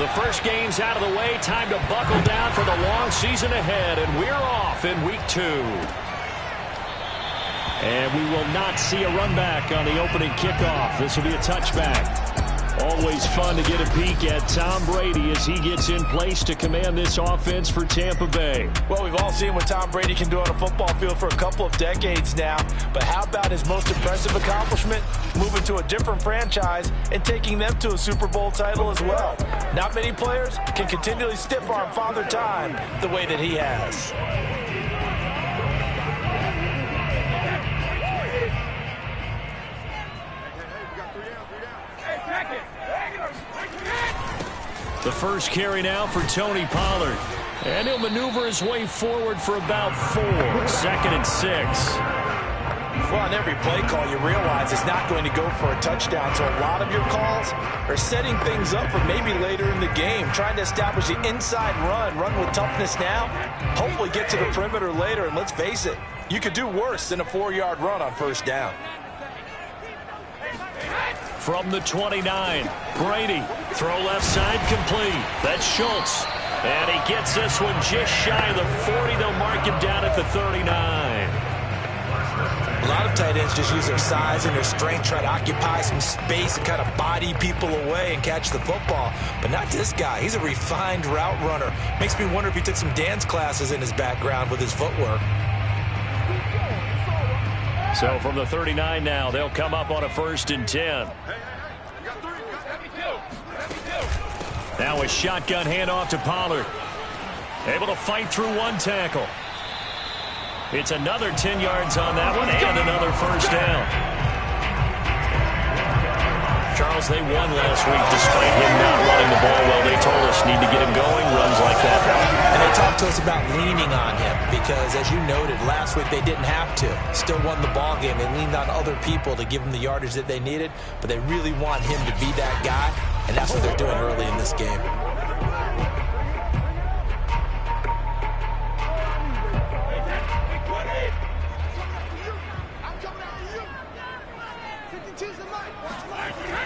The first game's out of the way. Time to buckle down for the long season ahead, and we're off in week 2. And we will not see a run back on the opening kickoff. This will be a touchback. Always fun to get a peek at Tom Brady as he gets in place to command this offense for Tampa Bay. Well, we've all seen what Tom Brady can do on a football field for a couple of decades now. But how about his most impressive accomplishment? Moving to a different franchise and taking them to a Super Bowl title as well. Not many players can continually stiff-arm Father Time the way that he has. The first carry now for Tony Pollard. And he'll maneuver his way forward for about 4. 2nd and 6. Well, on every play call, you realize it's not going to go for a touchdown. So a lot of your calls are setting things up for maybe later in the game, trying to establish the inside run with toughness now, hopefully get to the perimeter later. And let's face it, you could do worse than a 4-yard run on first down. From the 29, Brady, throw left side complete. That's Schultz. And he gets this one just shy of the 40. They'll mark him down at the 39. A lot of tight ends just use their size and their strength, try to occupy some space and kind of body people away and catch the football. But not this guy. He's a refined route runner. Makes me wonder if he took some dance classes in his background with his footwork. So from the 39 now, they'll come up on a 1st and 10. Now a shotgun handoff to Pollard. Able to fight through one tackle. It's another 10 yards on that one and another first down. Charles, they won last week despite him not running the ball well. They told us need to get him going, runs like that. And they talked to us about leaning on him because, as you noted, last week they didn't have to. Still won the ball game. They leaned on other people to give them the yardage that they needed, but they really want him to be that guy, and that's what they're doing early in this game.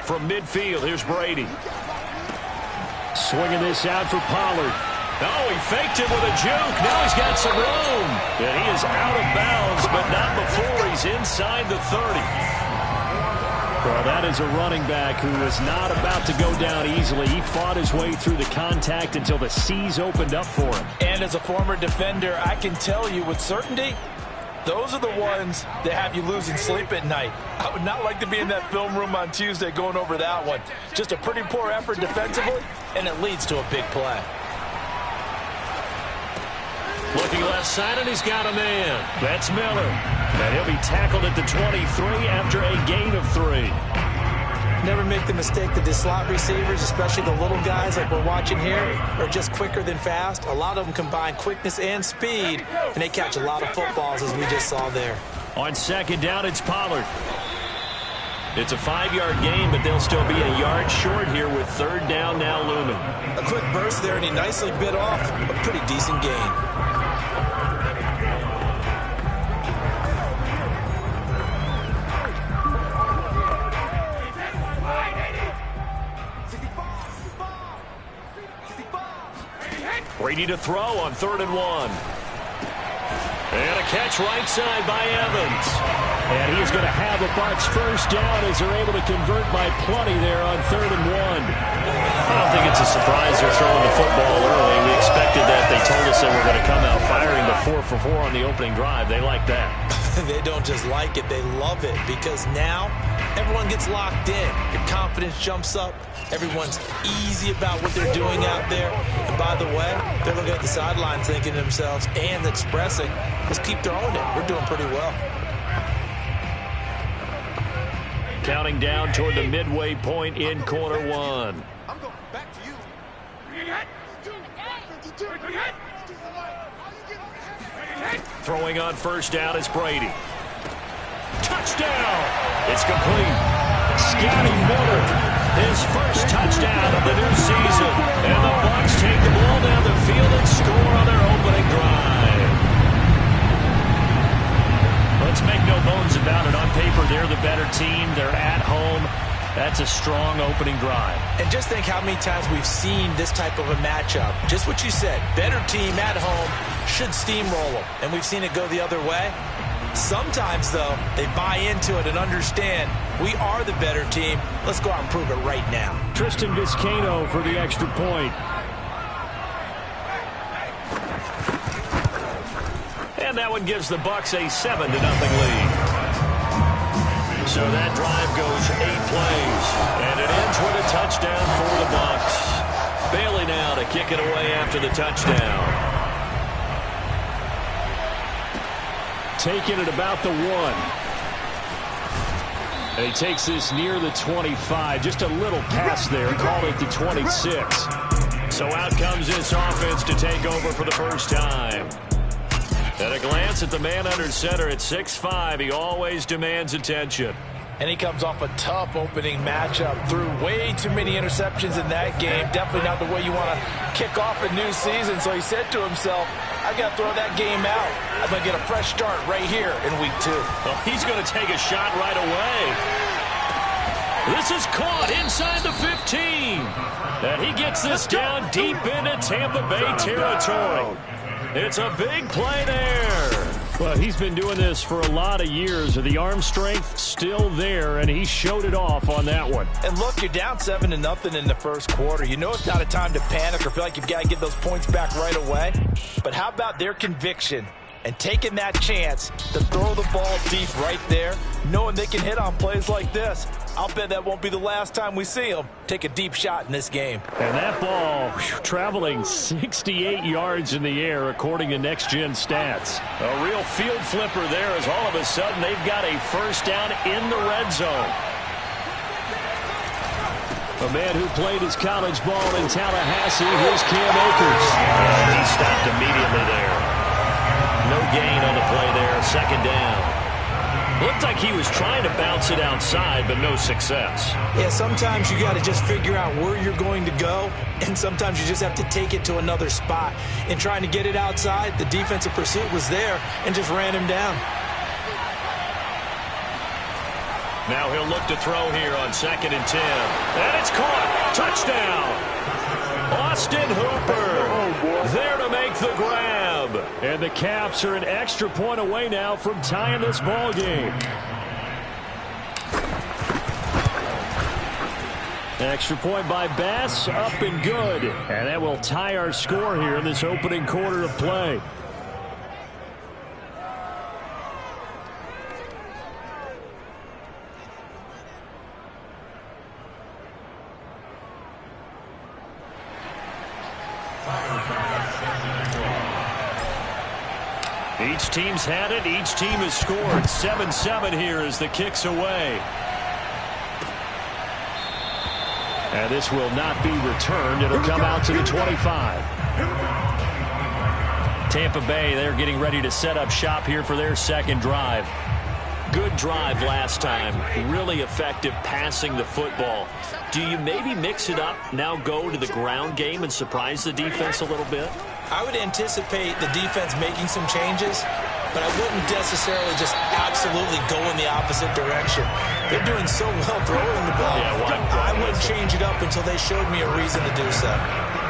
From midfield, here's Brady. Swinging this out for Pollard. Oh, he faked it with a juke. Now he's got some room. And he is out of bounds, but not before he's inside the 30. Well, that is a running back who is not about to go down easily. He fought his way through the contact until the seas opened up for him. And as a former defender, I can tell you with certainty, those are the ones that have you losing sleep at night. I would not like to be in that film room on Tuesday going over that one. Just a pretty poor effort defensively, and it leads to a big play. Looking left side, and he's got a man. That's Miller. And he'll be tackled at the 23 after a gain of 3. Never make the mistake that the slot receivers, especially the little guys like we're watching here, are just quicker than fast. A lot of them combine quickness and speed, and they catch a lot of footballs, as we just saw there. On 2nd down, it's Pollard. It's a 5-yard gain, but they'll still be a yard short here with 3rd down now looming. A quick burst there, and he nicely bit off a pretty decent gain. Brady to throw on 3rd and 1. And a catch right side by Evans. And he is going to have a Bucs first down as they're able to convert by plenty there on 3rd and 1. I don't think it's a surprise they're throwing the football early. We expected that. They told us they were going to come out firing the 4-for-4 on the opening drive. They like that. They don't just like it, they love it, because now everyone gets locked in. Your confidence jumps up. Everyone's easy about what they're doing out there. And by the way, they're looking at the sidelines thinking to themselves and expressing, let's keep throwing it. We're doing pretty well. Counting down toward the midway point in quarter 1. I'm going back to you. Throwing on first down is Brady. Touchdown! It's complete. Scotty Miller, his first touchdown of the new season. And the Bucs take the ball down the field and score on their opening drive. Let's make no bones about it. On paper, they're the better team. They're at home. That's a strong opening drive. And just think how many times we've seen this type of a matchup. Just what you said, better team at home should steamroll them. And we've seen it go the other way. Sometimes, though, they buy into it and understand we are the better team. Let's go out and prove it right now. Tristan Vizcaino for the extra point. And that one gives the Bucks a 7-0 lead. So that drive goes 8 plays, and it ends with a touchdown for the Bucks. Bailey now to kick it away after the touchdown. Taking it about the 1. And he takes this near the 25. Just a little pass there. Call it the 26. So out comes this offense to take over for the first time. At a glance at the man under center at 6'5", he always demands attention. And he comes off a tough opening matchup. Threw way too many interceptions in that game. Definitely not the way you want to kick off a new season. So he said to himself, I got to throw that game out. I'm going to get a fresh start right here in week 2. Well, he's going to take a shot right away. This is caught inside the 15. And he gets this down deep into Tampa Bay territory. It's a big play there. Well, he's been doing this for a lot of years. The arm strength still there, and he showed it off on that one. And look, you're down 7-0 in the first quarter. You know it's not a time to panic or feel like you've got to get those points back right away. But how about their conviction and taking that chance to throw the ball deep right there, knowing they can hit on plays like this? I'll bet that won't be the last time we see them take a deep shot in this game. And that ball traveling 68 yards in the air, according to Next Gen Stats. A real field flipper there, as all of a sudden they've got a first down in the red zone. A man who played his college ball in Tallahassee, here's Cam Akers. He stopped immediately there. No gain on the play there, second down. Looked like he was trying to bounce it outside, but no success. Yeah, sometimes you got to just figure out where you're going to go, and sometimes you just have to take it to another spot. In trying to get it outside, the defensive pursuit was there and just ran him down. Now he'll look to throw here on 2nd and 10. And it's caught. Touchdown. Austin Hooper there to make the grab. And the Caps are an extra point away now from tying this ball game. Extra point by Bass, up and good. And that will tie our score here in this opening quarter of play. Each team's had it. Each team has scored. 7-7 here as the kick's away. And this will not be returned. It'll come out to the 25. Tampa Bay, they're getting ready to set up shop here for their second drive. Good drive last time. Really effective passing the football. Do you maybe mix it up, now go to the ground game and surprise the defense a little bit? I would anticipate the defense making some changes, but I wouldn't necessarily just absolutely go in the opposite direction. They're doing so well throwing the ball. I wouldn't change it up until they showed me a reason to do so.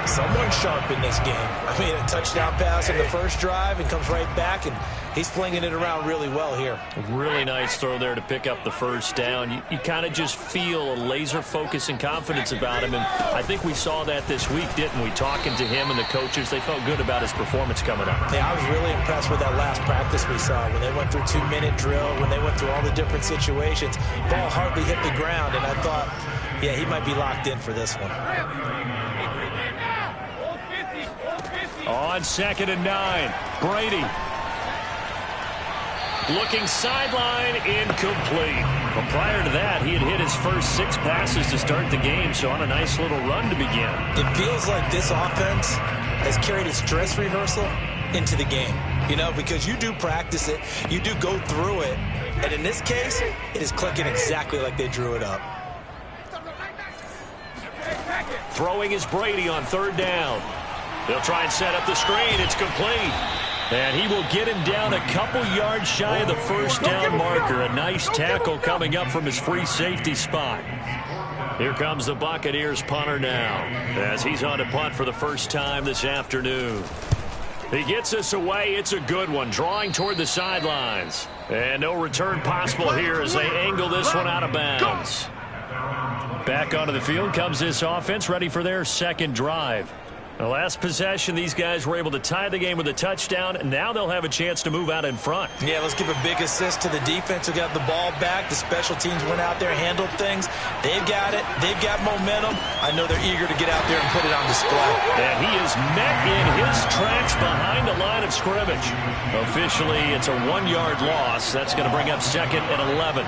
Someone sharp in this game. I mean, a touchdown pass on the first drive and comes right back, and he's flinging it around really well here. Really nice throw there to pick up the first down. You kind of just feel a laser focus and confidence about him, and I think we saw that this week, didn't we? Talking to him and the coaches, they felt good about his performance coming up. Yeah, I was really impressed with that last practice we saw when they went through 2-minute drill, when they went through all the different situations. Ball hardly hit the ground, and I thought, yeah, he might be locked in for this one. On 2nd and 9, Brady. Looking sideline, incomplete. But prior to that, he had hit his first 6 passes to start the game, so on a nice little run to begin. It feels like this offense has carried its dress rehearsal into the game. You know, because you do practice it, you do go through it, and in this case, it is clicking exactly like they drew it up. Throwing is Brady on 3rd down. They'll try and set up the screen. It's complete. And he will get him down a couple yards shy of the first down marker. A nice tackle coming up from his free safety spot. Here comes the Buccaneers punter now, as he's on to punt for the first time this afternoon. He gets us away. It's a good one, drawing toward the sidelines. And no return possible here as they angle this one out of bounds. Back onto the field comes this offense, ready for their second drive. The last possession, these guys were able to tie the game with a touchdown, and now they'll have a chance to move out in front. Yeah, let's give a big assist to the defense who got the ball back. The special teams went out there, handled things. They've got it. They've got momentum. I know they're eager to get out there and put it on display. And he is met in his tracks behind the line of scrimmage. Officially, it's a 1-yard loss. That's going to bring up 2nd and 11.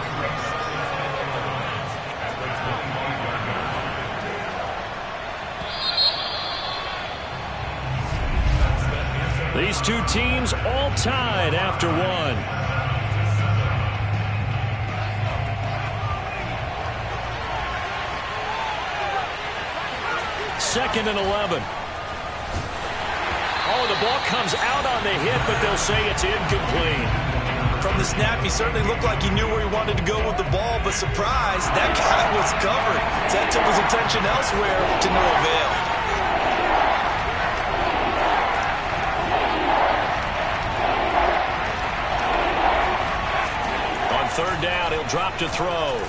These two teams all tied after one. Second and 11. Oh, the ball comes out on the hit, but they'll say it's incomplete. From the snap, he certainly looked like he knew where he wanted to go with the ball, but surprise, that guy was covered. So that took his attention elsewhere to no avail. Third down, he'll drop to throw.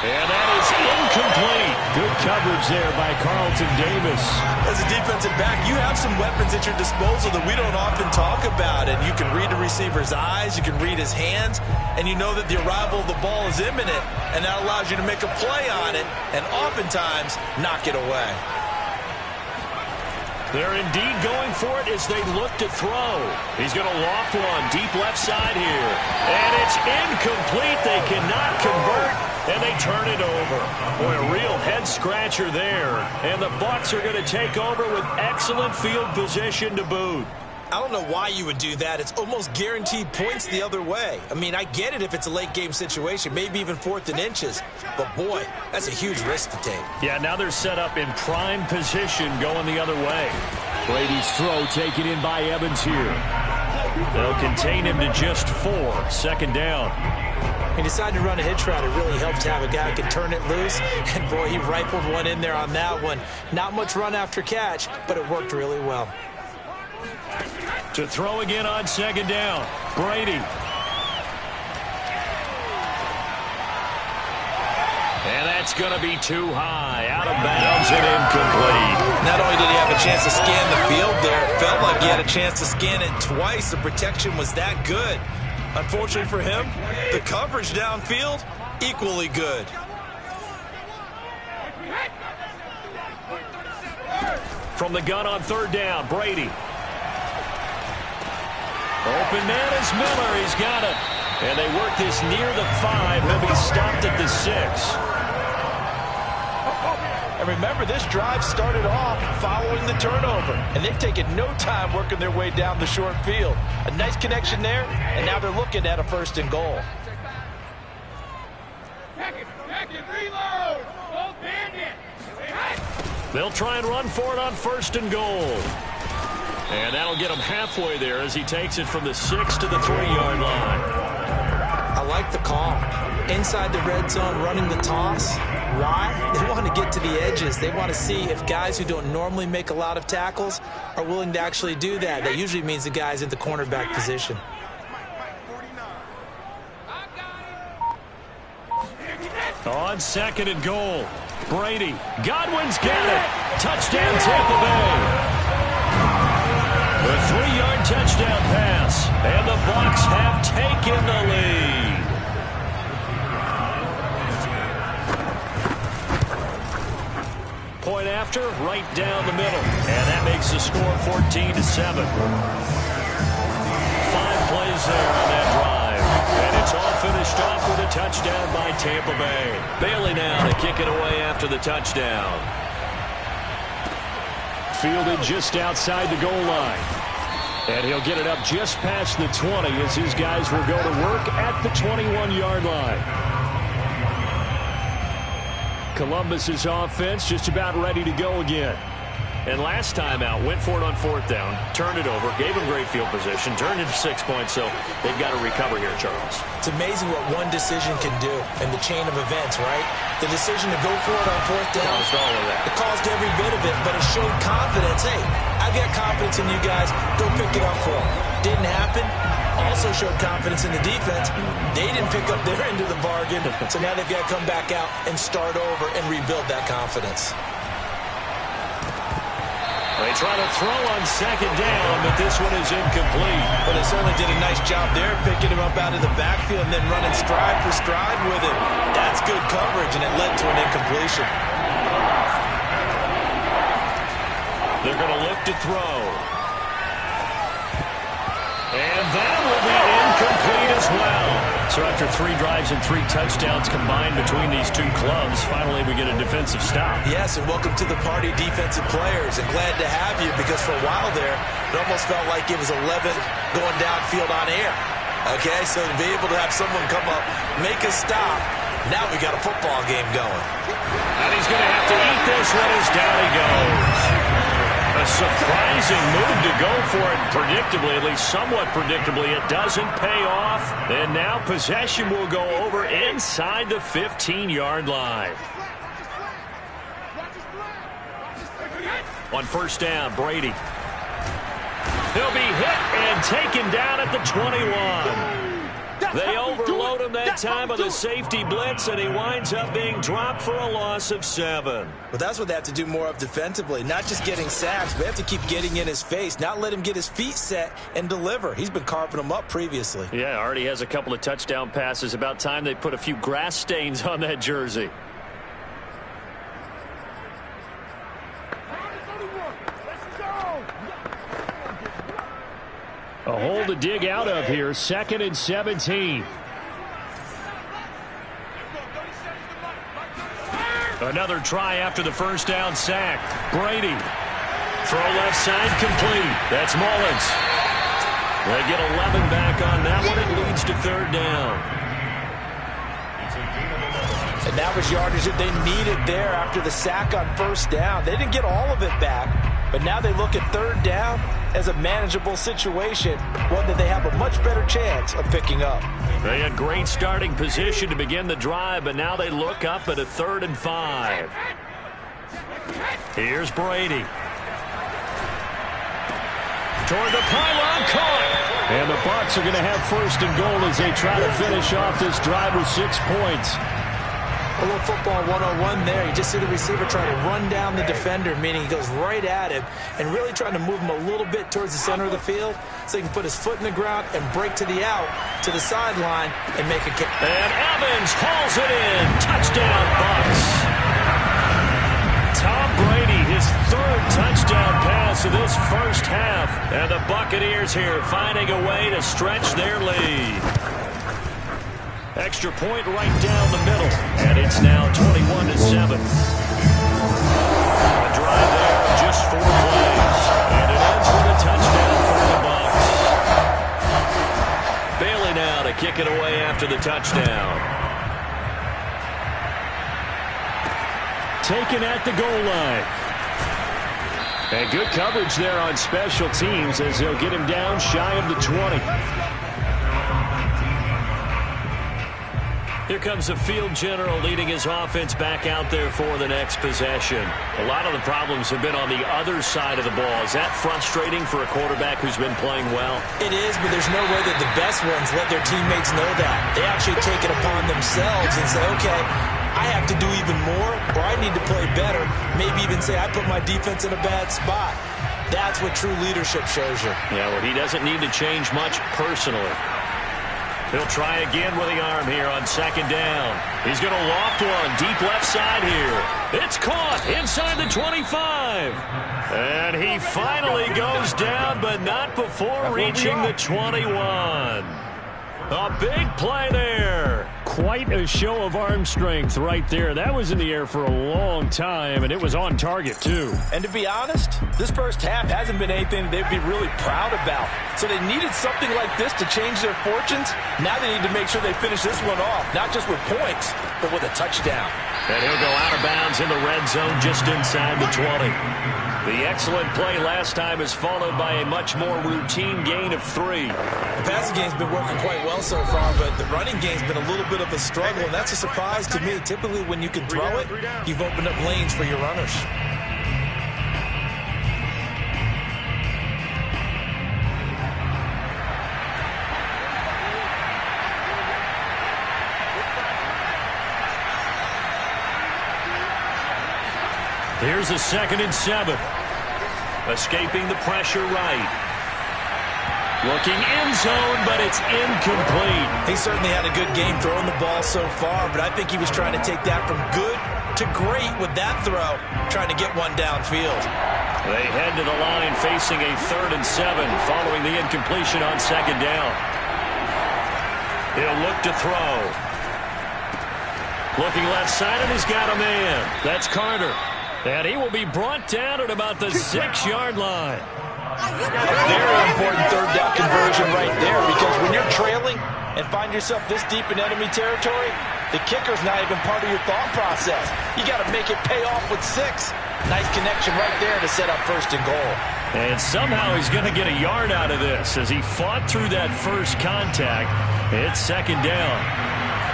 And that is incomplete. Good coverage there by Carlton Davis. As a defensive back, you have some weapons at your disposal that we don't often talk about. And you can read the receiver's eyes, you can read his hands, and you know that the arrival of the ball is imminent. And that allows you to make a play on it and oftentimes knock it away. They're indeed going for it as they look to throw. He's going to loft one deep left side here. And it's incomplete. They cannot convert, and they turn it over. Boy, a real head-scratcher there. And the Bucs are going to take over with excellent field position to boot. I don't know why you would do that. It's almost guaranteed points the other way. I mean, I get it if it's a late-game situation, maybe even 4th and inches. But, boy, that's a huge risk to take. Yeah, now they're set up in prime position going the other way. Brady's throw taken in by Evans here. They'll contain him to just 4. 2nd down. He decided to run a hitch route. It really helped to have a guy who can turn it loose. And, boy, he rifled one in there on that one. Not much run after catch, but it worked really well. To throw again on 2nd down. Brady. And that's going to be too high. Out of bounds and incomplete. Not only did he have a chance to scan the field there, it felt like he had a chance to scan it twice. The protection was that good. Unfortunately for him, the coverage downfield, equally good. From the gun on 3rd down, Brady. Open man is Miller. He's got it. And they work this near the 5. He'll be stopped at the 6. And remember, this drive started off following the turnover. And they've taken no time working their way down the short field. A nice connection there, and now they're looking at a 1st and goal. Reload. They'll try and run for it on 1st and goal. And that'll get him halfway there as he takes it from the 6 to the 3-yard line. I like the call. Inside the red zone, running the toss. Why? They want to get to the edges. They want to see if guys who don't normally make a lot of tackles are willing to actually do that. That usually means the guy's in the cornerback position. On 2nd and goal, Brady. Godwin's got it. Touchdown, Tampa Bay. A 3-yard touchdown pass, and the Bucs have taken the lead. Point after, right down the middle, and that makes the score 14-7. 5 plays there on that drive, and it's all finished off with a touchdown by Tampa Bay. Bailey now to kick it away after the touchdown. Fielded just outside the goal line. And he'll get it up just past the 20 as his guys will go to work at the 21-yard line. Columbus's offense just about ready to go again. And last time out, went for it on 4th down, turned it over, gave them great field position, turned it to 6 points, so they've got to recover here, Charles. It's amazing what one decision can do in the chain of events, right? The decision to go for it on 4th down. Caused all of that. It caused every bit of it, but it showed confidence. Hey, I've got confidence in you guys. Go pick it up for them. Didn't happen. Also showed confidence in the defense. They didn't pick up their end of the bargain, so now they've got to come back out and start over and rebuild that confidence. They try to throw on 2nd down, but this one is incomplete. But they certainly did a nice job there, picking him up out of the backfield and then running stride for stride with it. That's good coverage, and it led to an incompletion. They're going to look to throw. And that will be incomplete as well. So after 3 drives and 3 touchdowns combined between these two clubs, finally we get a defensive stop. Yes, and welcome to the party, defensive players. And glad to have you, because for a while there, it almost felt like it was 11 going downfield on air. Okay, so to be able to have someone come up, make a stop, now we got a football game going. And he's going to have to eat this one as down he goes. A surprising move to go for it predictably, at least somewhat predictably. It doesn't pay off. And now possession will go over inside the 15-yard line. On 1st down, Brady. He'll be hit and taken down at the 21. They overload him that time with a safety blitz, and he winds up being dropped for a loss of 7. But that's what they have to do more of defensively, not just getting sacks, but they have to keep getting in his face, not let him get his feet set and deliver. He's been carving them up previously. Yeah, already has a couple of touchdown passes. About time they put a few grass stains on that jersey. A hole to dig out of here. 2nd and 17. Another try after the 1st down sack. Brady. Throw left side complete. That's Mullins. They get 11 back on that one. It leads to 3rd down. And that was yardage that they needed there after the sack on 1st down. They didn't get all of it back, but now they look at 3rd down as a manageable situation, one that they have a much better chance of picking up. They had great starting position to begin the drive, but now they look up at a 3rd and 5. Here's Brady. Toward the pylon, caught. And the Bucs are going to have 1st and goal as they try to finish off this drive with 6 points. A little football 101 there. You just see the receiver try to run down the defender, meaning he goes right at him and really trying to move him a little bit towards the center of the field so he can put his foot in the ground and break to the out, to the sideline, and make a kick. And Evans hauls it in. Touchdown, Bucs. Tom Brady, his 3rd touchdown pass of this 1st half. And the Buccaneers here finding a way to stretch their lead. Extra point right down the middle. And it's now 21-7. A drive there of just 4 plays. And it ends with a touchdown for the Bucs. Bailey now to kick it away after the touchdown. Taken at the goal line. And good coverage there on special teams as they'll get him down shy of the 20. Here comes the field general leading his offense back out there for the next possession. A lot of the problems have been on the other side of the ball. Is that frustrating for a quarterback who's been playing well? It is, but there's no way that the best ones let their teammates know that. They actually take it upon themselves and say, okay, I have to do even more, or I need to play better. Maybe even say I put my defense in a bad spot. That's what true leadership shows you. Yeah, well, he doesn't need to change much personally. He'll try again with the arm here on 2nd down. He's going to loft one deep left side here. It's caught inside the 25. And he finally goes down, but not before reaching the 21. A big play there. quite a show of arm strength right there. That was in the air for a long time, and it was on target, too. And to be honest, this first half hasn't been anything they'd be really proud about. So they needed something like this to change their fortunes. Now they need to make sure they finish this one off, not just with points, but with a touchdown. And he'll go out of bounds in the red zone just inside the 20. The excellent play last time is followed by a much more routine gain of 3. The passing game's been working quite well so far, but the running game's been a little bit of a struggle, and that's a surprise to me. Typically, when you can throw it, you've opened up lanes for your runners. Here's a 2nd and 7. Escaping the pressure right. Looking end zone, but it's incomplete. He certainly had a good game throwing the ball so far, but I think he was trying to take that from good to great with that throw, trying to get one downfield. They head to the line facing a 3rd and 7 following the incompletion on 2nd down. He'll look to throw. Looking left side, and he's got a man. That's Carter. And he will be brought down at about the 6-yard line. A very important 3rd down conversion right there, because when you're trailing and find yourself this deep in enemy territory, the kicker's not even part of your thought process. You got to make it pay off with 6. Nice connection right there to set up 1st and goal. And somehow he's going to get a yard out of this as he fought through that first contact. It's 2nd down.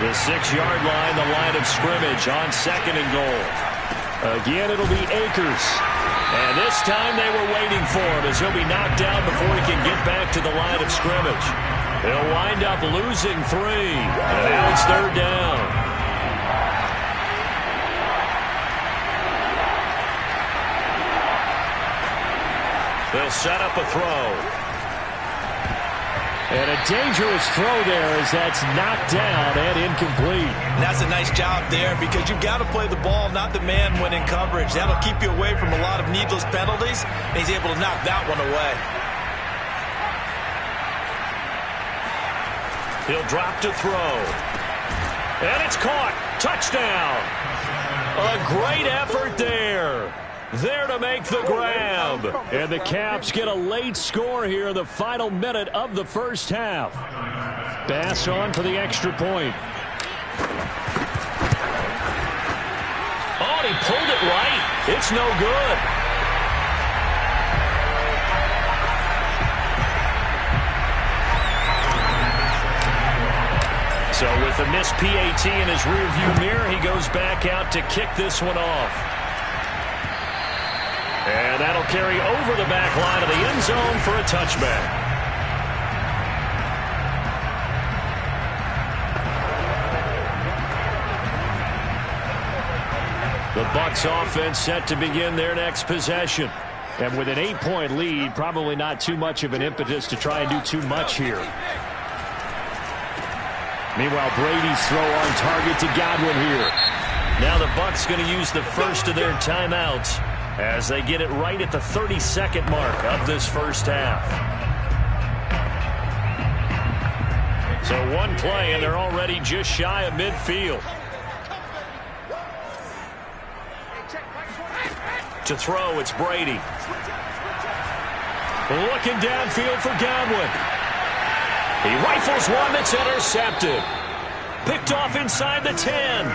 The 6-yard line, the line of scrimmage on 2nd and goal. Again, it'll be Akers. And this time they were waiting for him as he'll be knocked down before he can get back to the line of scrimmage. He'll wind up losing 3. And now it's 3rd down. They'll set up a throw. And a dangerous throw there as that's knocked down and incomplete. And that's a nice job there, because you've got to play the ball, not the man when in coverage. That'll keep you away from a lot of needless penalties, and he's able to knock that one away. He'll drop to throw. And it's caught. Touchdown. A great effort there. There to make the grab. And the Caps get a late score here in the final minute of the first half. Bass on for the extra point. Oh, he pulled it right. It's no good. So with a missed PAT in his rearview mirror, he goes back out to kick this one off. And that'll carry over the back line of the end zone for a touchback. The Bucs offense set to begin their next possession. And with an 8-point lead, probably not too much of an impetus to try and do too much here. Meanwhile, Brady's throw on target to Godwin here. Now the Bucs going to use the first of their timeouts as they get it right at the 32nd mark of this first half. So one play, and they're already just shy of midfield. To throw, it's Brady. Looking downfield for Godwin. He rifles one that's intercepted. Picked off inside the 10.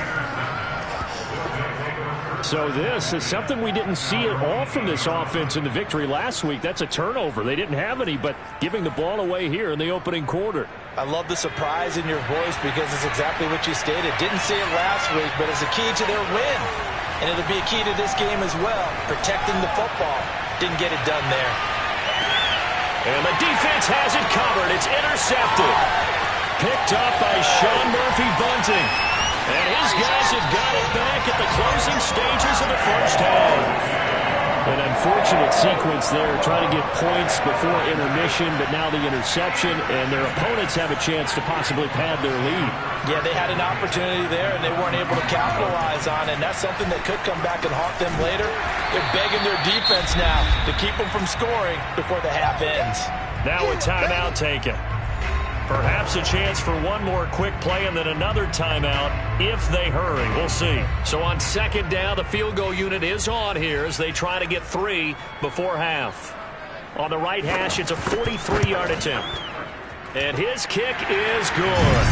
So this is something we didn't see at all from this offense in the victory last week. That's a turnover. They didn't have any, but giving the ball away here in the opening quarter. I love the surprise in your voice, because it's exactly what you stated. Didn't see it last week, but it's a key to their win. And it'll be a key to this game as well, protecting the football. Didn't get it done there. And the defense has it covered. It's intercepted. Picked up by Sean Murphy-Bunting. And his guys have got it back at the closing stages of the first half. An unfortunate sequence there, trying to get points before intermission, but now the interception, and their opponents have a chance to possibly pad their lead. Yeah, they had an opportunity there, and they weren't able to capitalize on it, and that's something that could come back and haunt them later. They're begging their defense now to keep them from scoring before the half ends. Now a timeout taken. Perhaps a chance for one more quick play and then another timeout if they hurry. We'll see. So on second down, the field goal unit is on here as they try to get 3 before half. On the right hash, it's a 43-yard attempt. And his kick is good.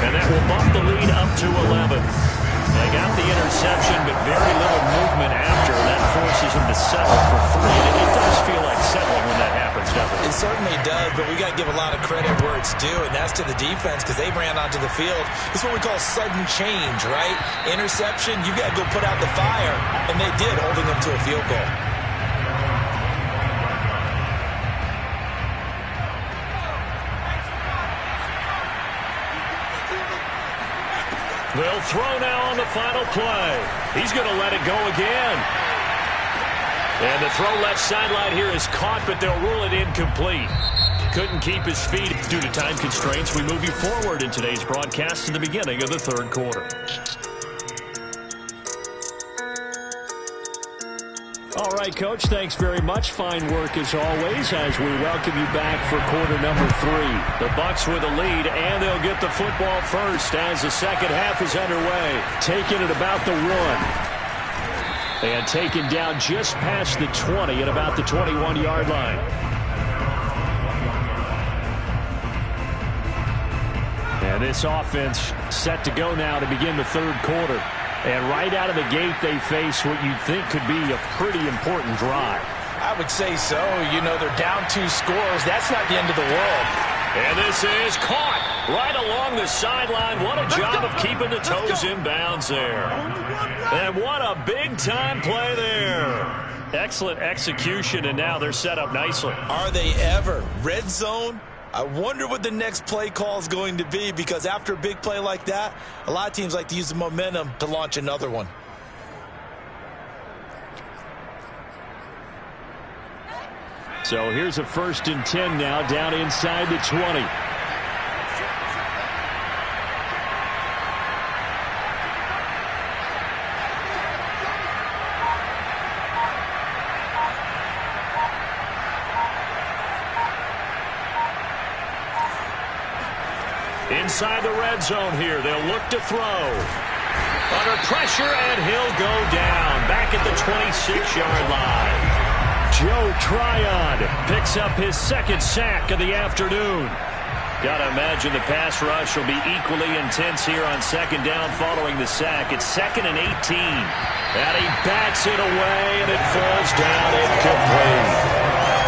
And that will bump the lead up to 11. They got the interception, but very little movement after. That forces him to settle for 3. And it does feel like settling when that happens, doesn't it? It certainly does, but we got to give a lot of credit where it's due, and that's to the defense because they ran onto the field. It's what we call sudden change, right? Interception, you got to go put out the fire, and they did, holding them to a field goal. They'll throw now on the final play. He's going to let it go again. And the throw left sideline here is caught, but they'll rule it incomplete. Couldn't keep his feet due to time constraints. We move you forward in today's broadcast to the beginning of the third quarter. All right, Coach, thanks very much. Fine work as always as we welcome you back for quarter number 3. The Bucs with a lead, and they'll get the football first as the second half is underway. Taking it about the 1. And taken down just past the 20 at about the 21-yard line. And this offense set to go now to begin the third quarter. And right out of the gate, they face what you'd think could be a pretty important drive. I would say so. You know, they're down 2 scores. That's not the end of the world. And this is caught right along the sideline. What a job of keeping the toes in bounds there. And what a big-time play there. Excellent execution, and now they're set up nicely. Are they ever? Red zone? I wonder what the next play call is going to be, because after a big play like that, a lot of teams like to use the momentum to launch another one. So here's a 1st and 10 now down inside the 20. Inside the red zone here, they'll look to throw. Under pressure, and he'll go down. Back at the 26-yard line. Joe Tryon picks up his 2nd sack of the afternoon. Got to imagine the pass rush will be equally intense here on 2nd down following the sack. It's 2nd and 18. And he bats it away, and it falls down incomplete.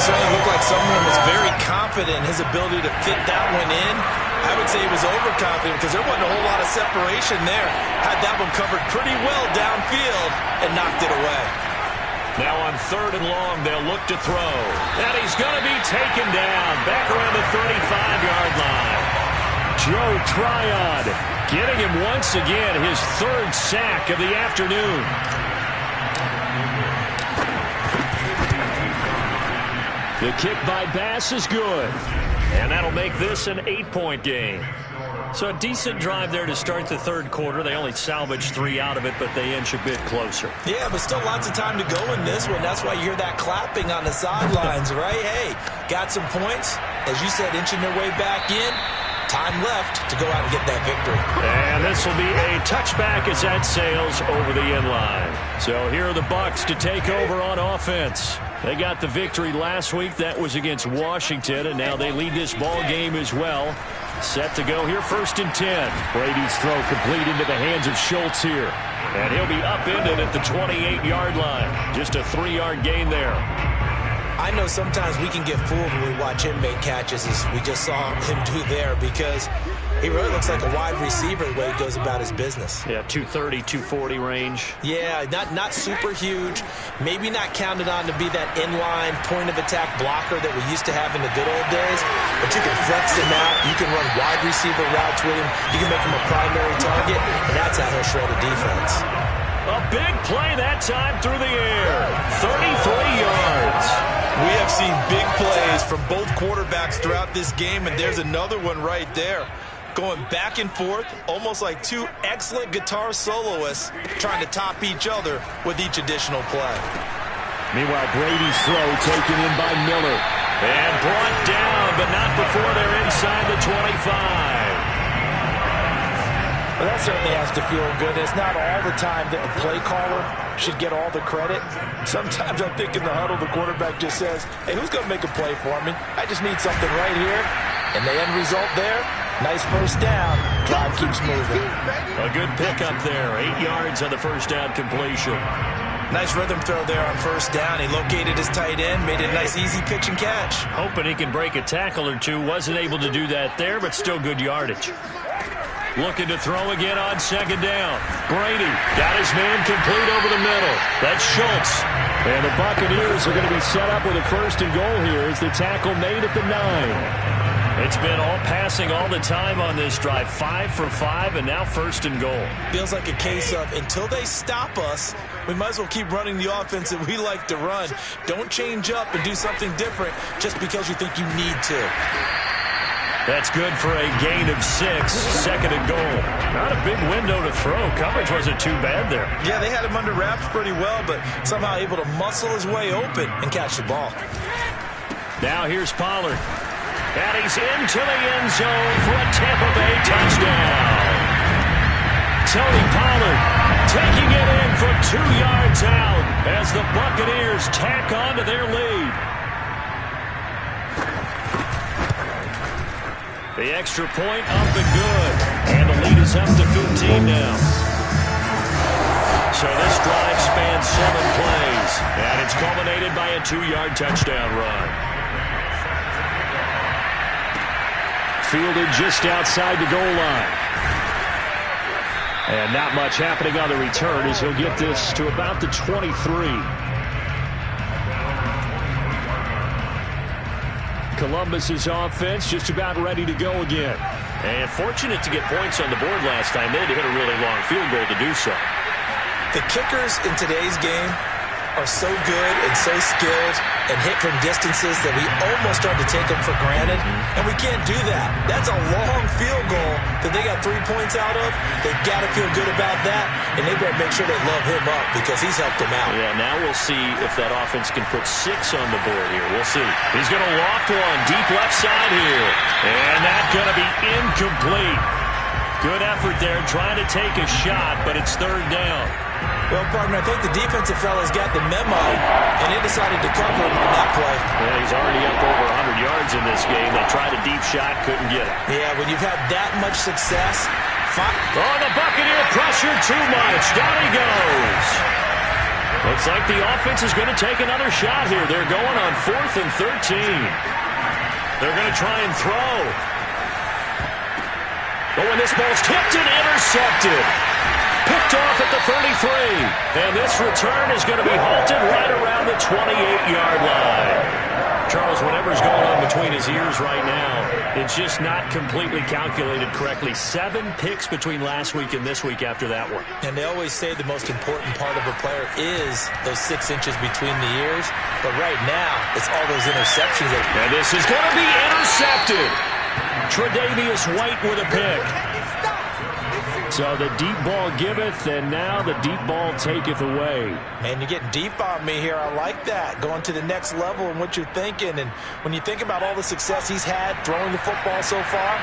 Certainly looked like someone was very confident in his ability to fit that one in. I would say he was overconfident because there wasn't a whole lot of separation there. Had that one covered pretty well downfield and knocked it away. Now on 3rd and long, they'll look to throw. And he's going to be taken down back around the 35-yard line. Joe Tryon getting him once again his 3rd sack of the afternoon. The kick by Bass is good. And that'll make this an 8-point game. So a decent drive there to start the third quarter. They only salvaged 3 out of it, but they inch a bit closer. Yeah, but still lots of time to go in this one. That's why you hear that clapping on the sidelines, right? Hey, got some points. As you said, inching their way back in. Time left to go out and get that victory. And this will be a touchback as that sails over the end line. So here are the Bucs to take over on offense. They got the victory last week. That was against Washington, and now they lead this ball game as well. Set to go here, 1st and 10. Brady's throw complete into the hands of Schultz here. And he'll be upended at the 28-yard line. Just a 3-yard gain there. I know sometimes we can get fooled when we watch him make catches, as we just saw him do there, because he really looks like a wide receiver the way he goes about his business. Yeah, 230, 240 range. Yeah, not super huge. Maybe not counted on to be that inline point-of-attack blocker that we used to have in the good old days, but you can flex him out. You can run wide receiver routes with him. You can make him a primary target, and that's how he'll shred a defense. A big play that time through the air. 33 yards. We have seen big plays from both quarterbacks throughout this game, and there's another one right there. Going back and forth, almost like 2 excellent guitar soloists trying to top each other with each additional play. Meanwhile, Brady's throw taken in by Miller. And brought down, but not before they're inside the 25. Well, that certainly has to feel good. It's not all the time that the play caller should get all the credit. Sometimes I think in the huddle, the quarterback just says, hey, who's going to make a play for me? I just need something right here. And the end result there, nice first down. Drive keeps moving. A good pickup there. 8 yards on the first down completion. Nice rhythm throw there on first down. He located his tight end, made it a nice easy pitch and catch. Hoping he can break a tackle or two. Wasn't able to do that there, but still good yardage. Looking to throw again on second down. Brady got his man complete over the middle. That's Schultz. And the Buccaneers are going to be set up with a first and goal here as the tackle made at the 9. It's been all passing all the time on this drive. 5 for 5, and now first and goal. Feels like a case of until they stop us, we might as well keep running the offense that we like to run. Don't change up and do something different just because you think you need to. That's good for a gain of 6, second and goal. Not a big window to throw. Coverage wasn't too bad there. Yeah, they had him under wraps pretty well, but somehow able to muscle his way open and catch the ball. Now here's Pollard. And he's into the end zone for a Tampa Bay touchdown. Tony Pollard taking it in from 2 yards out as the Buccaneers tack on to their lead. The extra point up and good. And the lead is up to 15 now. So this drive spans 7 plays. And it's culminated by a 2-yard touchdown run. Fielded just outside the goal line. And not much happening on the return as he'll get this to about the 23. Columbus's offense just about ready to go again. And fortunate to get points on the board last time. They had to hit a really long field goal to do so. The kickers in today's game are so good and so skilled and hit from distances that we almost start to take them for granted, and we can't do that. That's a long field goal that they got 3 points out of. They've got to feel good about that, and they better make sure they love him up because he's helped them out. Yeah, now we'll see if that offense can put 6 on the board here. We'll see. He's going to loft one deep left side here, and that's going to be incomplete. Good effort there trying to take a shot, but it's third down. Well, partner, I think the defensive fellas got the memo, and they decided to cover him on that play. Yeah, he's already up over 100 yards in this game. They tried a deep shot, couldn't get it. Yeah, when you've had that much success, oh, the Buccaneer pressure too much. Down he goes. Looks like the offense is going to take another shot here. They're going on 4th and 13. They're going to try and throw. Oh, and this ball's tipped and intercepted. Picked off at the 33. And this return is going to be halted right around the 28-yard line. Charles, whatever's going on between his ears right now, it's just not completely calculated correctly. 7 picks between last week and this week after that one. And they always say the most important part of a player is those 6 inches between the ears. But right now, it's all those interceptions. And this is going to be intercepted. Tre'Davious White with a pick. So the deep ball giveth, and now the deep ball taketh away. Man, you're getting deep on me here. I like that. Going to the next level and what you're thinking. And when you think about all the success he's had throwing the football so far,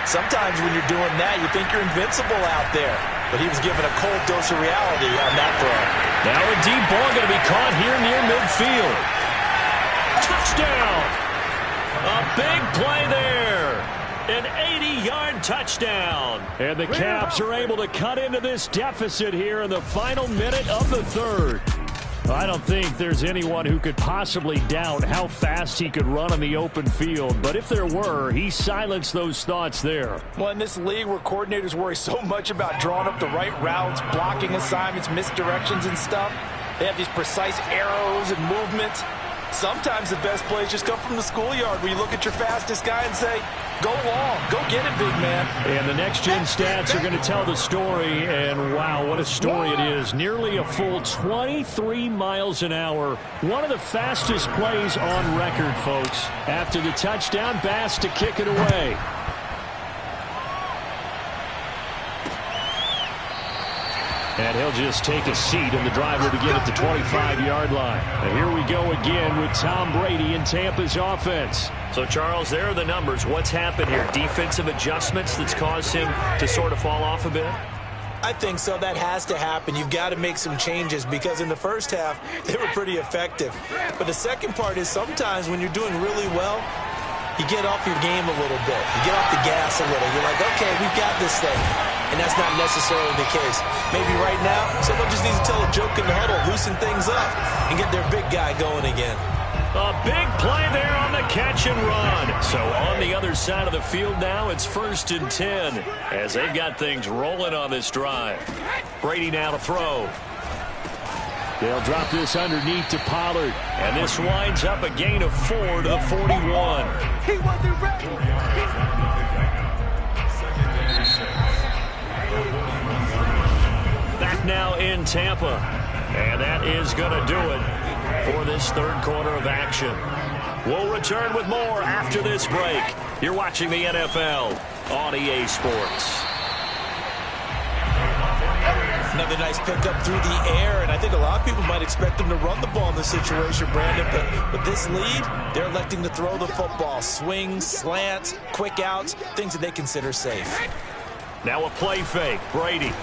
sometimes when you're doing that, you think you're invincible out there. But he was given a cold dose of reality on that throw. Now a deep ball going to be caught here near midfield. Touchdown! A big play there. An 80-yard touchdown. And the Caps are able to cut into this deficit here in the final minute of the third. I don't think there's anyone who could possibly doubt how fast he could run on the open field. But if there were, he silenced those thoughts there. Well, in this league where coordinators worry so much about drawing up the right routes, blocking assignments, misdirections and stuff, they have these precise arrows and movements. Sometimes the best plays just come from the schoolyard where you look at your fastest guy and say, go long, go get it, big man. And the next-gen stats are going to tell the story, and wow, what a story it is. Nearly a full 23 miles an hour. One of the fastest plays on record, folks. After the touchdown, Bass to kick it away. And he'll just take a seat, and the drive will begin at the 25-yard line. And here we go again with Tom Brady and Tampa's offense. So, Charles, there are the numbers. What's happened here? Defensive adjustments that's caused him to sort of fall off a bit? I think so. That has to happen. You've got to make some changes because in the first half, they were pretty effective. But the second part is sometimes when you're doing really well, you get off your game a little bit. You get off the gas a little. You're like, okay, we've got this thing. And that's not necessarily the case. Maybe right now, someone just needs to tell a joke in the huddle, loosen things up, and get their big guy going again. A big play there on the catch and run. So on the other side of the field now, it's 1st and 10 as they've got things rolling on this drive. Brady now to throw. They'll drop this underneath to Pollard. And this winds up a gain of 4 to the 41. He wasn't ready. Back now in Tampa. And that is going to do it for this third quarter of action. We'll return with more after this break. You're watching the NFL on EA Sports. Another nice pickup through the air, and I think a lot of people might expect them to run the ball in this situation, Brandon, but with this lead, they're electing to throw the football. Swings, slants, quick outs, things that they consider safe. Now a play fake. Brady.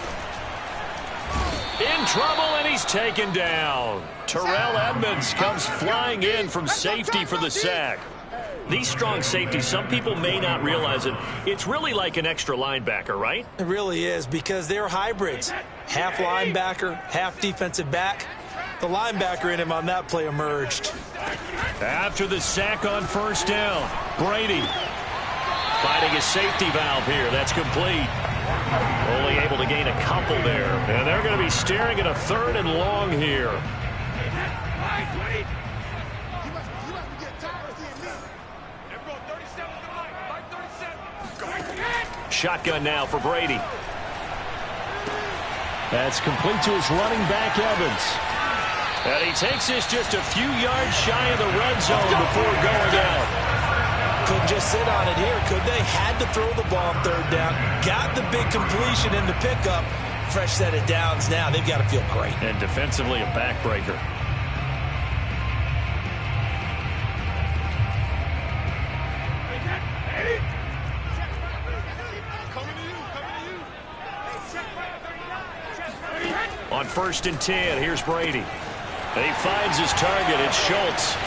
In trouble, and he's taken down. Terrell Edmonds comes flying in from safety for the sack. These strong safeties, some people may not realize it. It's really like an extra linebacker, right? It really is because they're hybrids. Half linebacker, half defensive back. The linebacker in him on that play emerged. After the sack on 1st down, Brady finding his safety valve here. That's complete. Only able to gain a couple there. And they're going to be staring at a 3rd and long here. Shotgun now for Brady. That's complete to his running back, Evans. And he takes this just a few yards shy of the red zone before going out. Couldn't just sit on it here, could they? Had to throw the ball on 3rd down. Got the big completion in the pickup. Fresh set of downs now. They've got to feel great. And defensively, a backbreaker. On 1st and 10, here's Brady. And he finds his target. It's Schultz.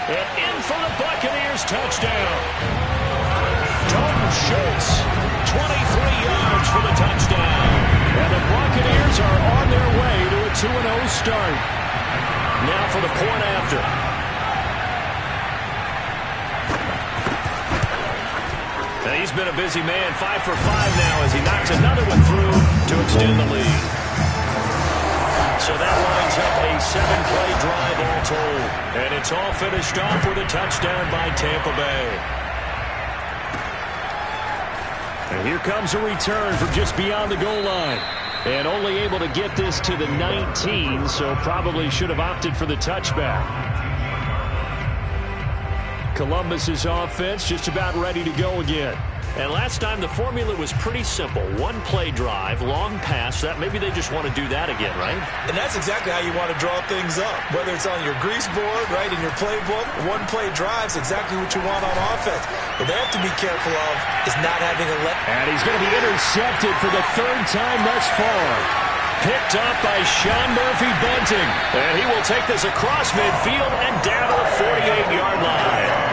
And in for the Buccaneers touchdown. Dalton Schultz, 23 yards for the touchdown. And the Buccaneers are on their way to a 2-0 start. Now for the point after. And he's been a busy man, 5 for 5 now as he knocks another one through to extend the lead. So that lines up a 7-play drive all told. And it's all finished off with a touchdown by Tampa Bay. And here comes a return from just beyond the goal line. And only able to get this to the 19, so probably should have opted for the touchback. Columbus's offense just about ready to go again. And last time the formula was pretty simple. 1-play drive, long pass. That maybe they just want to do that again, right? And that's exactly how you want to draw things up. Whether it's on your grease board, right, in your playbook, 1-play drive's exactly what you want on offense. What they have to be careful of is not having a let. And he's going to be intercepted for the 3rd time thus far. Picked up by Sean Murphy-Bunting. And he will take this across midfield and down to the 48-yard line.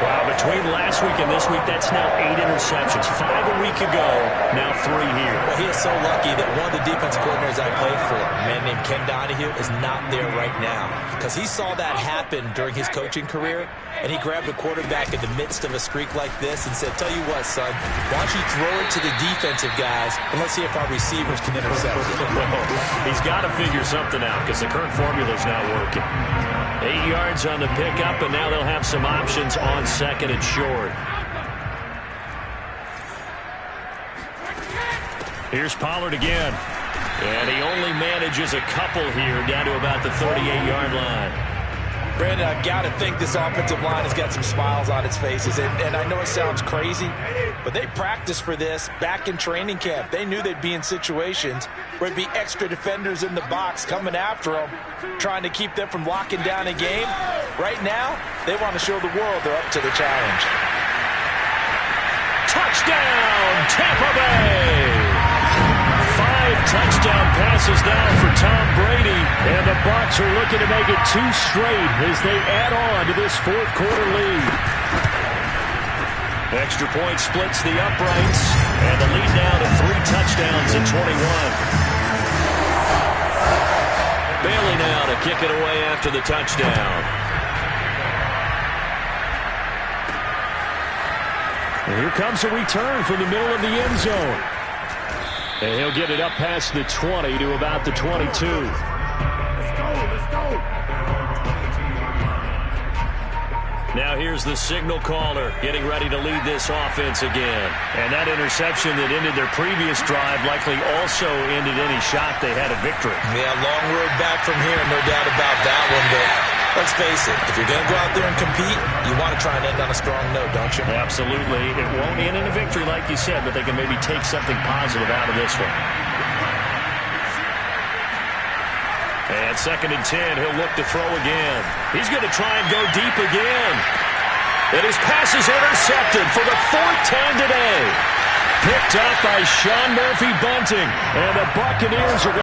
Wow, between last week and this week, that's now 8 interceptions. 5 a week ago, now 3 here. Well, he is so lucky that one of the defense coordinators I played for, a man named Ken Donahue, is not there right now. Because he saw that happen during his coaching career, and he grabbed a quarterback in the midst of a streak like this and said, tell you what, son, why don't you throw it to the defensive guys, and let's see if our receivers can intercept it. He's got to figure something out because the current formula's not working. 8 yards on the pickup, and now they'll have some options on 2nd and short. Here's Pollard again. And he only manages a couple here down to about the 38-yard line. Brandon, I've got to think this offensive line has got some smiles on its faces. And I know it sounds crazy, but they practiced for this back in training camp. They knew they'd be in situations where there'd be extra defenders in the box coming after them, trying to keep them from locking down a game. Right now, they want to show the world they're up to the challenge. Touchdown, Tampa Bay! 5 touchdown passes now for Tom Brady, and the Bucs are looking to make it 2 straight as they add on to this fourth quarter lead. Extra point splits the uprights, and the lead now to 3 touchdowns at 21. Bailey now to kick it away after the touchdown. And here comes a return from the middle of the end zone. And he'll get it up past the 20 to about the 22. Let's go. Let's go. Now here's the signal caller getting ready to lead this offense again. And that interception that ended their previous drive likely also ended any shot they had a victory. Yeah, long road back from here, no doubt about that one. But let's face it, if you're going to go out there and compete, you want to try and end on a strong note, don't you? Absolutely. It won't end in a victory like you said, but they can maybe take something positive out of this one. And 2nd and 10, he'll look to throw again. He's going to try and go deep again. And his pass is intercepted for the 4th time today. Picked up by Sean Murphy-Bunting. And the Buccaneers are